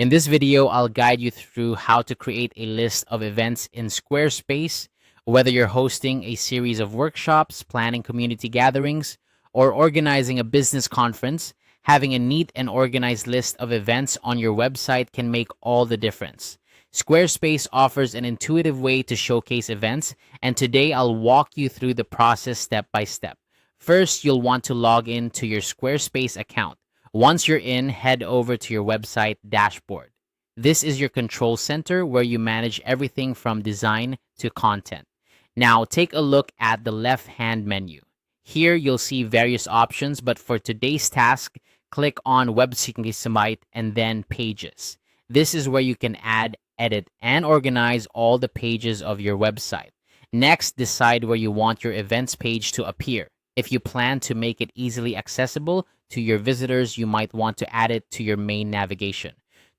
In this video, I'll guide you through how to create a list of events in Squarespace, whether you're hosting a series of workshops, planning community gatherings, or organizing a business conference. Having a neat and organized list of events on your website can make all the difference. Squarespace offers an intuitive way to showcase events, and today I'll walk you through the process step by step. First, you'll want to log in to your Squarespace account. Once you're in, head over to your website dashboard. This is your control center where you manage everything from design to content. Now, take a look at the left-hand menu. Here, you'll see various options, but for today's task, click on Website and then Pages. This is where you can add, edit, and organize all the pages of your website. Next, decide where you want your events page to appear. If you plan to make it easily accessible to your visitors, you might want to add it to your main navigation.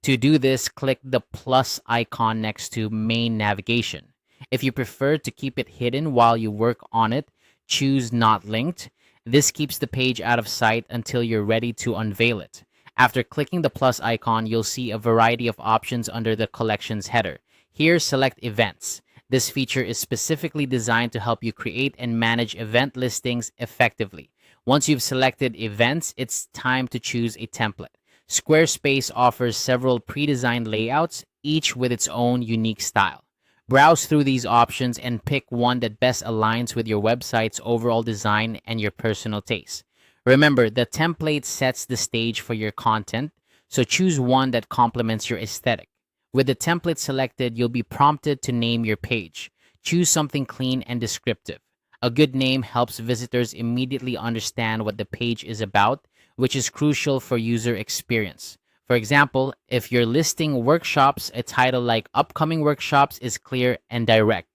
To do this, click the plus icon next to main navigation. If you prefer to keep it hidden while you work on it, choose not linked. This keeps the page out of sight until you're ready to unveil it. After clicking the plus icon, you'll see a variety of options under the collections header. Here, select events. This feature is specifically designed to help you create and manage event listings effectively. Once you've selected events, it's time to choose a template. Squarespace offers several pre-designed layouts, each with its own unique style. Browse through these options and pick one that best aligns with your website's overall design and your personal taste. Remember, the template sets the stage for your content, so choose one that complements your aesthetic. With the template selected, you'll be prompted to name your page. Choose something clean and descriptive. A good name helps visitors immediately understand what the page is about, which is crucial for user experience. For example, if you're listing workshops, a title like Upcoming Workshops is clear and direct.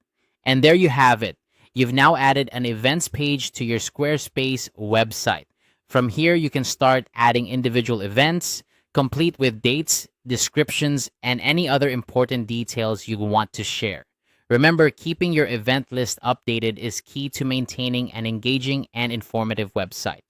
And there you have it. You've now added an events page to your Squarespace website. From here, you can start adding individual events, complete with dates, descriptions, and any other important details you want to share. Remember, keeping your event list updated is key to maintaining an engaging and informative website.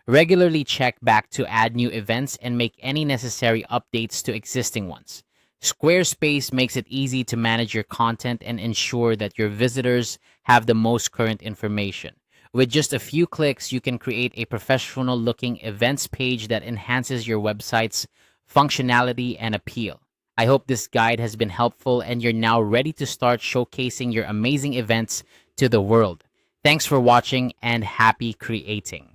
Regularly check back to add new events and make any necessary updates to existing ones. Squarespace makes it easy to manage your content and ensure that your visitors have the most current information. With just a few clicks, you can create a professional-looking events page that enhances your website's functionality and appeal. I hope this guide has been helpful and you're now ready to start showcasing your amazing events to the world. Thanks for watching and happy creating.